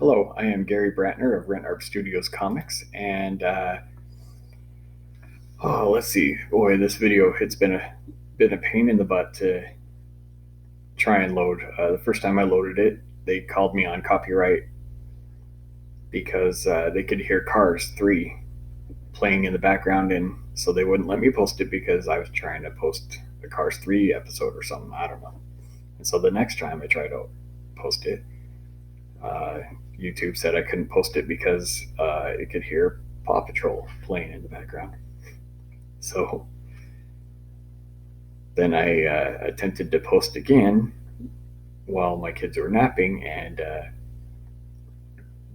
Hello, I am Gary Bratner of Rent Arp Studios Comics, and let's see. Boy, this video it's been a pain in the butt to try and load. The first time I loaded it, they called me on copyright because they could hear Cars 3 playing in the background, and so they wouldn't let me post it because I was trying to post a Cars 3 episode or something. I don't know. And so the next time I tried to post it, YouTube said I couldn't post it because it could hear Paw Patrol playing in the background. So then I attempted to post again while my kids were napping, and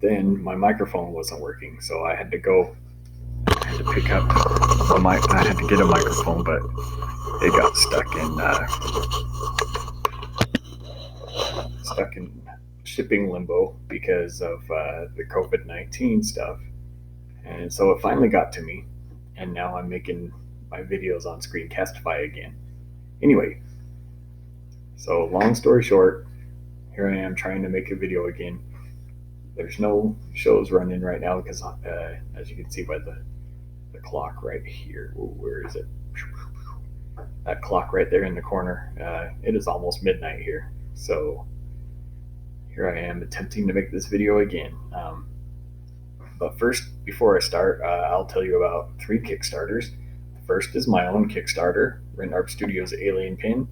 then my microphone wasn't working. So I had to pick up a mic. I had to get a microphone, but it got stuck in shipping limbo because of the COVID-19 stuff. And so it finally got to me, and now I'm making my videos on Screencastify again. Anyway, so long story short, here I am trying to make a video again. There's no shows running right now because, as you can see by the clock right here, where is it? That clock right there in the corner. It is almost midnight here. So here I am attempting to make this video again. But first, before I start, I'll tell you about 3 Kickstarters. The first is my own Kickstarter, Rent Arp Studios Alien Pin.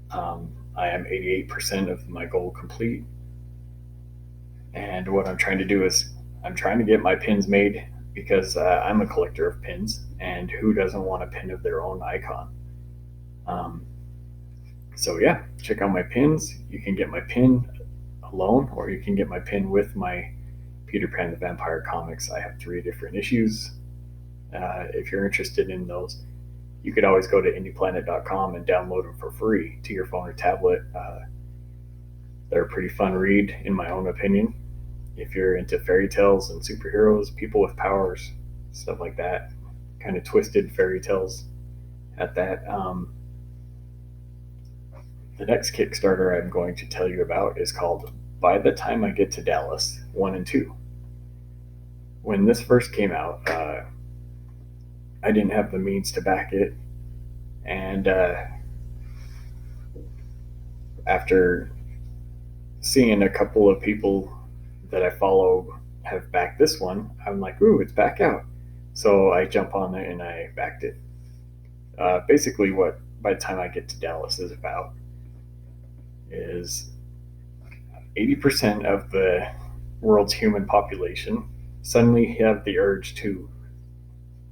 I am 88% of my goal complete. And what I'm trying to do is I'm trying to get my pins made because I'm a collector of pins, and who doesn't want a pin of their own icon? So yeah, check out my pins. You can get my pin alone, or you can get my pin with my Peter Pan the Vampire comics. I have 3 different issues. If you're interested in those, you could always go to indieplanet.com and download them for free to your phone or tablet. They're a pretty fun read, in my own opinion. If you're into fairy tales and superheroes, people with powers, stuff like that, kind of twisted fairy tales at that. The next Kickstarter I'm going to tell you about is called By the Time I Get to Dallas 1 and 2. When this first came out, I didn't have the means to back it, and after seeing a couple of people that I follow have backed this one, I'm like, ooh, it's back out. So I jump on it and I backed it. Basically what By the Time I Get to Dallas is about is 80% of the world's human population suddenly have the urge to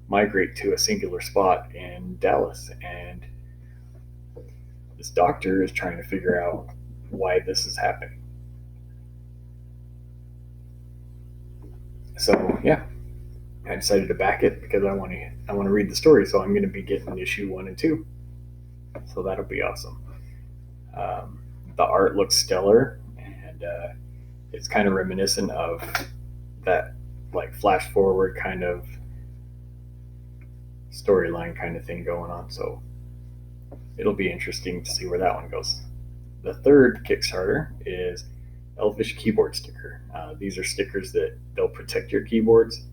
migrate to a singular spot in Dallas, and this doctor is trying to figure out why this is happening. So yeah, I decided to back it because I want to read the story. So I'm going to be getting issue 1 and 2. So that'll be awesome. The art looks stellar, and it's kind of reminiscent of that like flash forward kind of storyline kind of thing going on. So it'll be interesting to see where that one goes. The third Kickstarter is Elvish Keyboard Sticker. These are stickers that they'll protect your keyboards.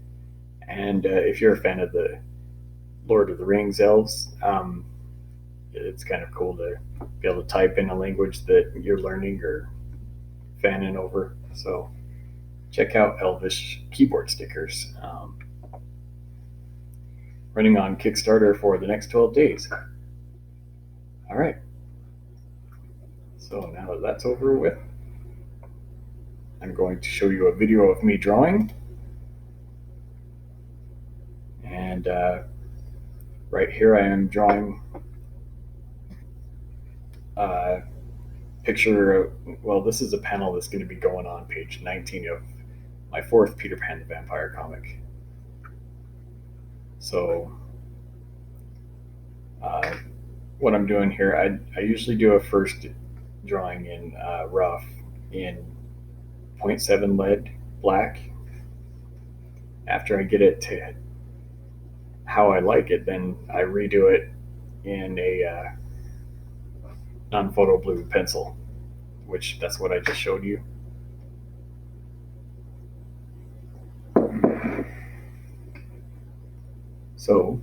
And if you're a fan of the Lord of the Rings elves, it's kind of cool to be able to type in a language that you're learning or fanning over. So check out Elvish Keyboard Stickers. Running on Kickstarter for the next 12 days. All right. So now that that's over with, I'm going to show you a video of me drawing. And right here I am drawing a picture. Well, this is a panel that's going to be going on page 19 of my 4th Peter Pan the Vampire comic. So what I'm doing here, I usually do a first drawing in rough in 0.7 lead black. After I get it to how I like it, then I redo it in a non-photo blue pencil, which that's what I just showed you. So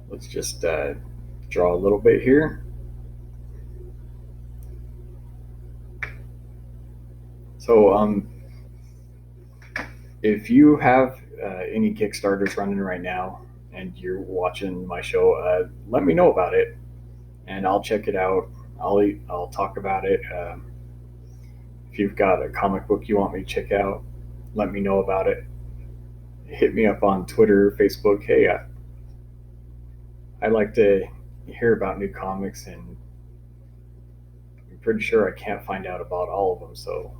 let's just draw a little bit here. So if you have any Kickstarters running right now and you're watching my show, let me know about it, and I'll check it out. I'll talk about it. If you've got a comic book you want me to check out, let me know about it. Hit me up on Twitter, Facebook. Hey, I like to hear about new comics, and I'm pretty sure I can't find out about all of them. So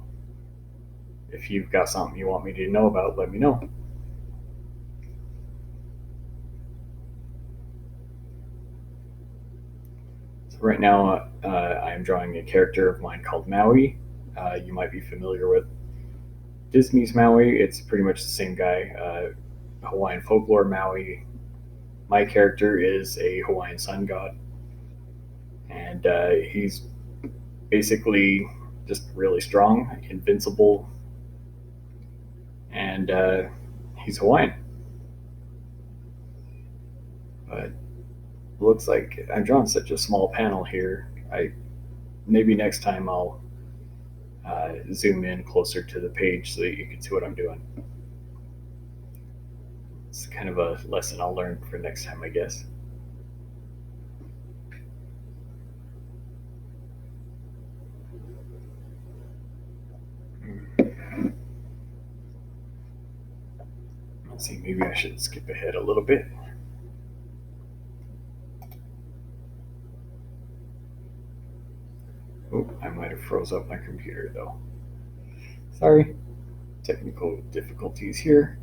if you've got something you want me to know about, let me know. So right now, I'm drawing a character of mine called Maui. You might be familiar with Disney's Maui. It's pretty much the same guy. Hawaiian folklore Maui. My character is a Hawaiian sun god, and he's basically just really strong, invincible, and he's Hawaiian. But it looks like I'm drawing such a small panel here. Maybe next time I'll zoom in closer to the page so that you can see what I'm doing. It's kind of a lesson I'll learn for next time, I guess. Let's see, maybe I should skip ahead a little bit. Oh, I might have froze up my computer though. Sorry, technical difficulties here.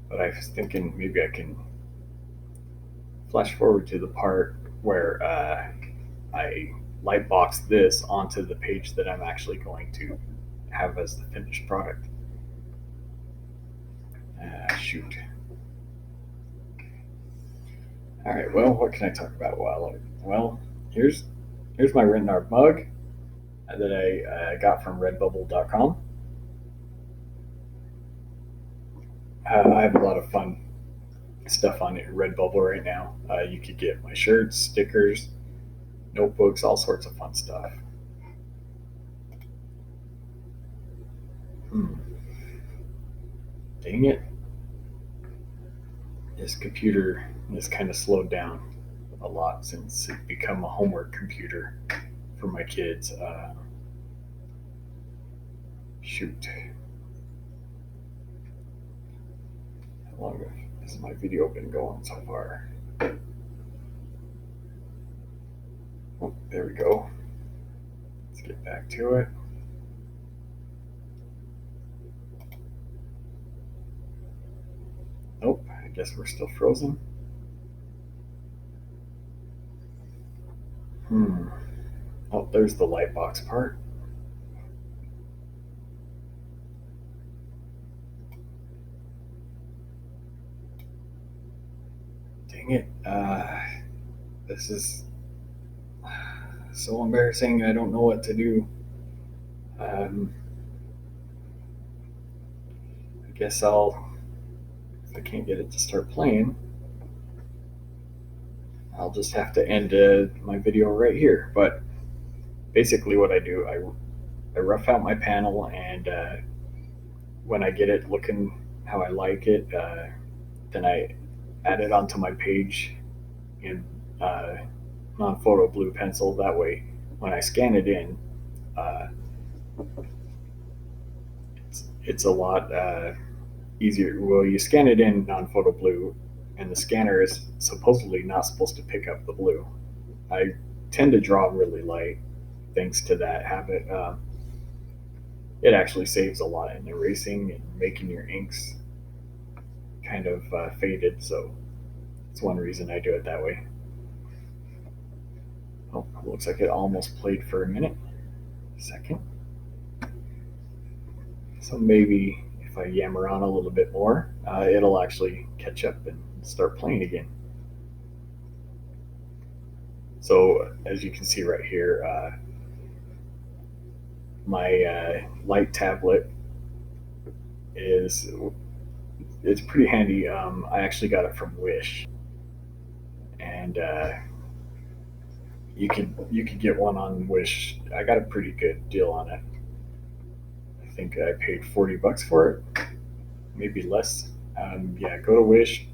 But I was thinking maybe I can flash forward to the part where I lightbox this onto the page that I'm actually going to have as the finished product. Shoot. All right. Well, what can I talk about? Well, here's my written art mug that I got from Redbubble.com. I have a lot of fun stuff on Redbubble right now. You could get my shirts, stickers, notebooks, all sorts of fun stuff. Dang it. This computer has kind of slowed down a lot since it's become a homework computer for my kids. Shoot. How long has my video been going so far? Oh, there we go. Let's get back to it. Nope, I guess we're still frozen. Oh, there's the Lightbox part. Dang it. This is so embarrassing. I don't know what to do. I guess if I can't get it to start playing, I'll just have to end my video right here. But basically what I do, I rough out my panel, and when I get it looking how I like it, then I add it onto my page in non-photo blue pencil. That way, when I scan it in, it's a lot easier. Well, you scan it in non-photo blue, and the scanner is supposedly not supposed to pick up the blue. I tend to draw really light thanks to that habit. It actually saves a lot in erasing and making your inks kind of faded, so it's one reason I do it that way. Oh, looks like it almost played for a minute. Second. So maybe if I yammer on a little bit more, it'll actually catch up and start playing again. So as you can see right here, my light tablet is it's pretty handy. I actually got it from Wish, and you could get one on Wish. I got a pretty good deal on it. I think I paid $40 for it, maybe less. Yeah, go to Wish,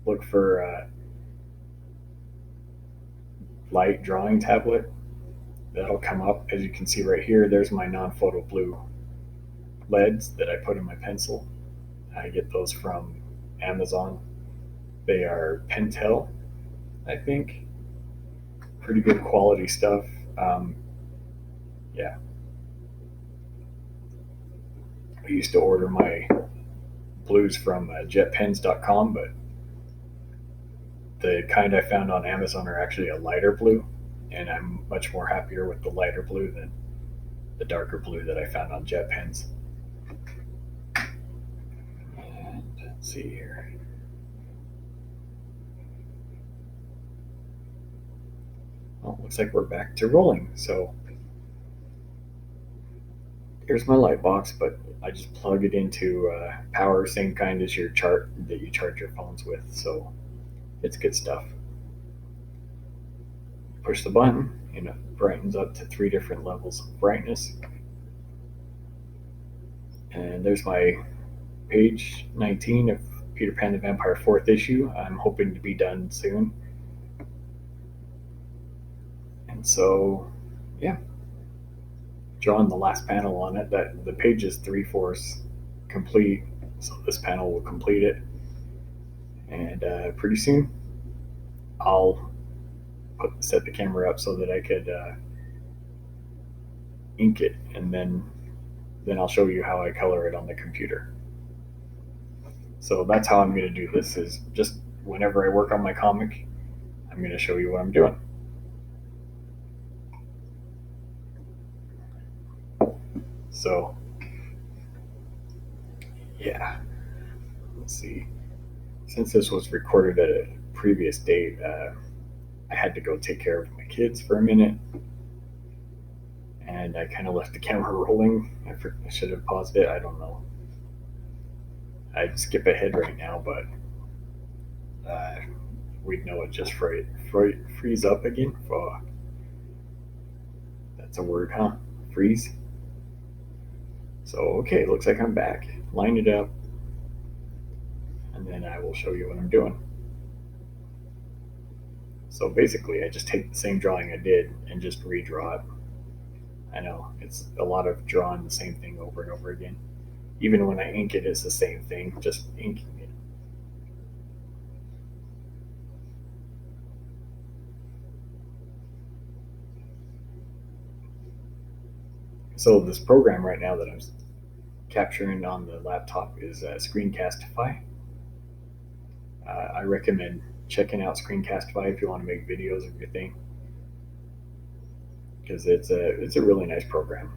look for light drawing tablet. That'll come up. As you can see right here, there's my non-photo blue leads that I put in my pencil. I get those from Amazon. They are Pentel, I think. Pretty good quality stuff. Um, yeah, I used to order my blues from jetpens.com, but the kind I found on Amazon are actually a lighter blue, and I'm much more happier with the lighter blue than the darker blue that I found on JetPens. And let's see here. Well, looks like we're back to rolling. So here's my light box, but I just plug it into power, same kind as your chart that you charge your phones with. So it's good stuff. Push the button, and it brightens up to 3 different levels of brightness. And there's my page 19 of Peter Pan the Vampire 4th issue. I'm hoping to be done soon. And so, yeah, drawing the last panel on it. That the page is 3/4 complete, so this panel will complete it. And pretty soon, I'll set the camera up so that I could ink it, and then I'll show you how I color it on the computer. So that's how I'm going to do this. Is just whenever I work on my comic, I'm going to show you what I'm doing. So, yeah, let's see. Since this was recorded at a previous date, I had to go take care of my kids for a minute, and I kind of left the camera rolling. I should have paused it. I don't know. I'd skip ahead right now, but we'd know it just freeze up again. Oh, that's a word, huh? Freeze. So, okay, looks like I'm back. Line it up, and then I will show you what I'm doing. So basically, I just take the same drawing I did and just redraw it. I know, it's a lot of drawing the same thing over and over again. Even when I ink it, it's the same thing, just inking it. So this program right now that I'm capturing on the laptop is Screencastify. I recommend checking out Screencastify if you want to make videos of your thing, because it's a really nice program.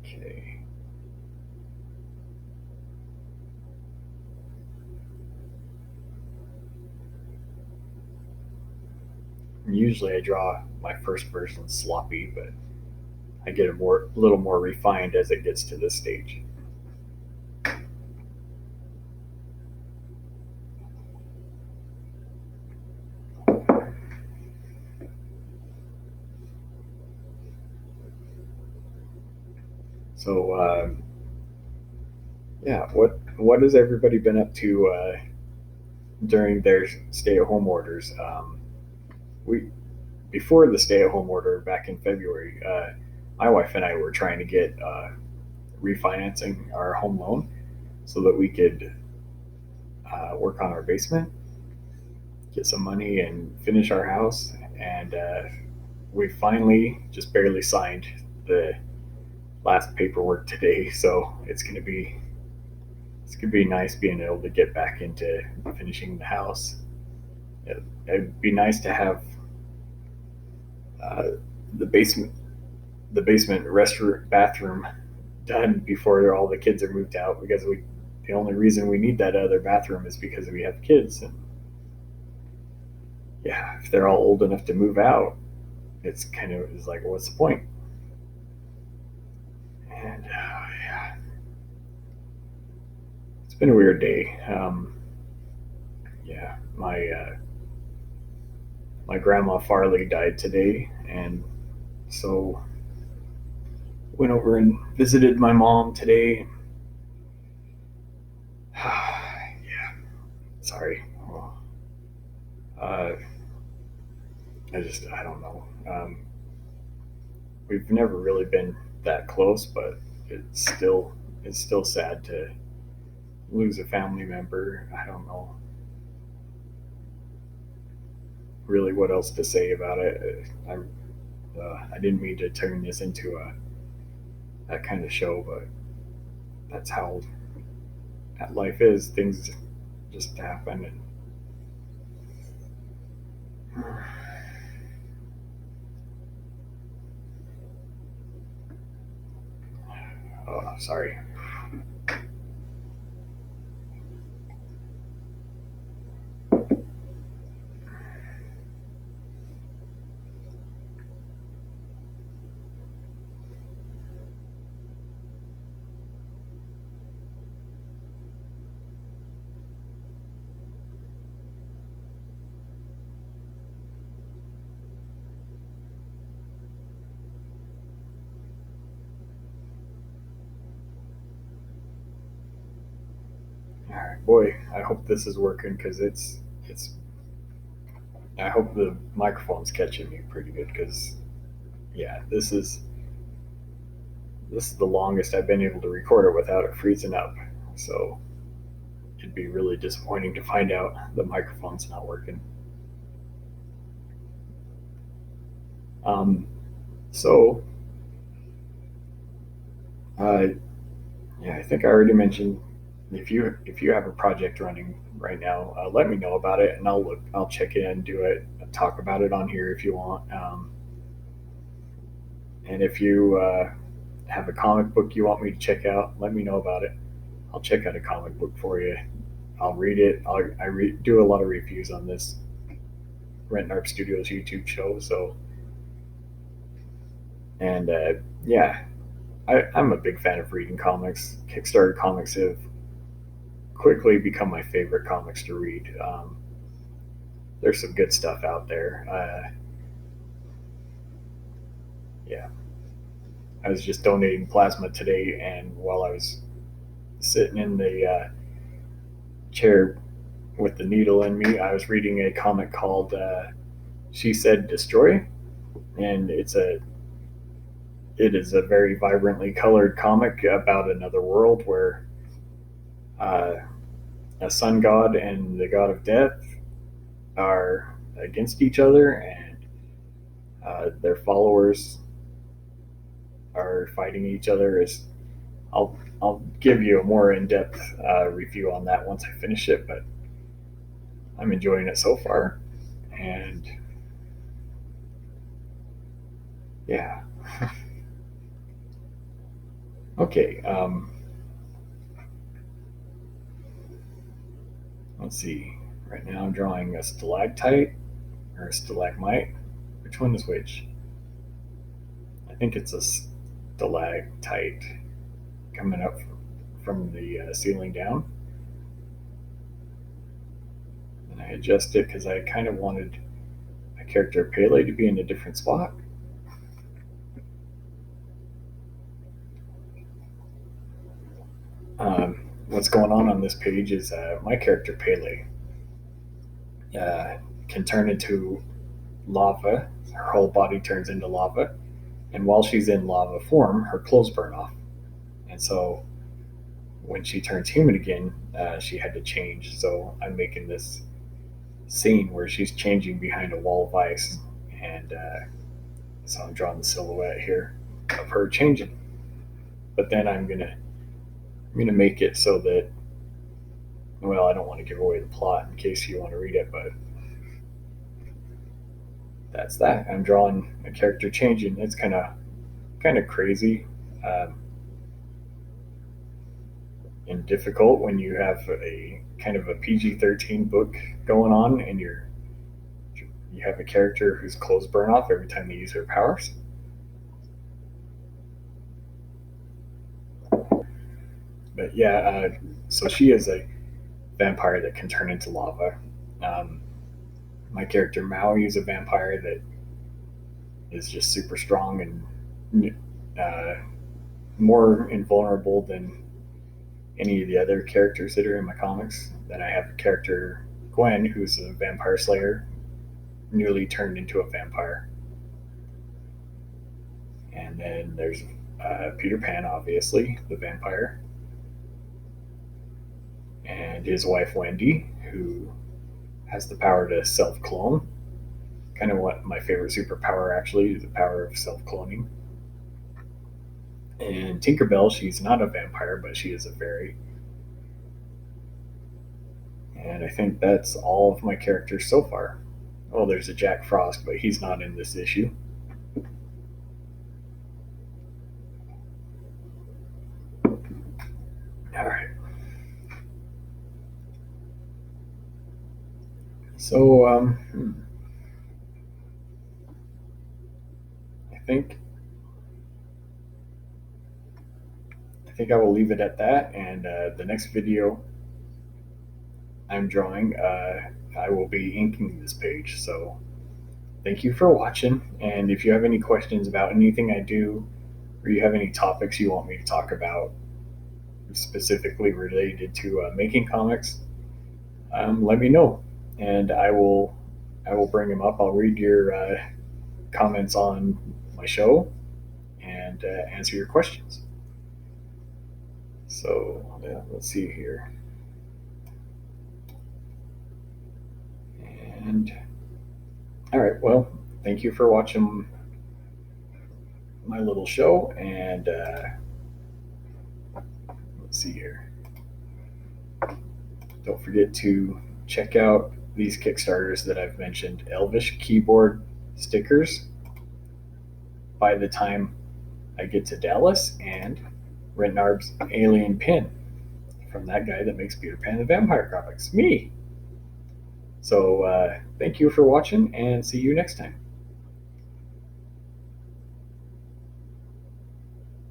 Okay. Usually I draw my first version sloppy, but I get a little more refined as it gets to this stage. So yeah, what has everybody been up to during their stay-at-home orders? We Before the stay-at-home order back in February, my wife and I were trying to get refinancing our home loan so that we could work on our basement, get some money, and finish our house. And we finally just barely signed the last paperwork today, so it's gonna be nice being able to get back into finishing the house. It'd be nice to have uh, the basement bathroom done before all the kids are moved out, because the only reason we need that other bathroom is because we have kids. And yeah, if they're all old enough to move out, it's like, what's the point? And yeah, it's been a weird day. Yeah, my grandma Farley died today, and so went over and visited my mom today. Yeah, sorry. Uh, I don't know. We've never really been that close, but it's still sad to lose a family member. I don't know really what else to say about it. I didn't mean to turn this into that kind of show, but that's how that life is. Things just happen. And oh, sorry. All right, boy. I hope this is working because it's. I hope the microphone's catching me pretty good because yeah, this is the longest I've been able to record it without it freezing up. So it'd be really disappointing to find out the microphone's not working. Um, so, uh, yeah, I think I already mentioned if you have a project running right now, let me know about it, and I'll check in, do it, talk about it on here if you want. And if you have a comic book you want me to check out, let me know about it. I'll check out a comic book for you. I'll read it. Do a lot of reviews on this Rent Narp Studios YouTube show. So, and yeah, I'm a big fan of reading comics. Kickstarter comics have quickly become my favorite comics to read. There's some good stuff out there. Yeah, I was just donating plasma today, and while I was sitting in the chair with the needle in me, I was reading a comic called "She Said Destroy," and it is a very vibrantly colored comic about another world where uh, a sun god and the god of death are against each other, and their followers are fighting each other. I'll give you a more in depth review on that once I finish it, but I'm enjoying it so far, and yeah. Okay. Let's see. Right now I'm drawing a stalactite or a stalagmite. Which one is which? I think it's a stalactite coming up from the ceiling down. And I adjust it because I kind of wanted my character Pele to be in a different spot. What's going on this page is my character Pele uh, can turn into lava. Her whole body turns into lava, and while she's in lava form, her clothes burn off. And so when she turns human again, she had to change. So I'm making this scene where she's changing behind a wall of ice, and so I'm drawing the silhouette here of her changing. But then I'm gonna make it so that, well, I don't want to give away the plot in case you want to read it, but that's that. I'm drawing a character changing. It's kind of crazy. Um, and difficult when you have a kind of a PG-13 book going on, and you have a character whose clothes burn off every time they use her powers. But yeah, so she is a vampire that can turn into lava. Um, my character Maui is a vampire that is just super strong and more invulnerable than any of the other characters that are in my comics. Then I have a character Gwen, who's a vampire slayer, newly turned into a vampire. And then there's Peter Pan, obviously, the vampire, and his wife Wendy, who has the power to self-clone. Kind of what my favorite superpower actually is, the power of self-cloning. And Tinkerbell, she's not a vampire, but she is a fairy. And I think that's all of my characters so far. Oh, there's a Jack Frost, but he's not in this issue. All right. So, I think I will leave it at that. And the next video I'm drawing, I will be inking this page. So, thank you for watching. And if you have any questions about anything I do, or you have any topics you want me to talk about specifically related to making comics, let me know, and I will bring them up. I'll read your comments on my show and answer your questions. So yeah, let's see here. And all right, well, thank you for watching my little show, and let's see here. Don't forget to check out these Kickstarters that I've mentioned. Elvish keyboard stickers by the time I get to Dallas, and Rentnarb's alien pin from that guy that makes Peter Pan the Vampire comics, me. So thank you for watching, and see you next time.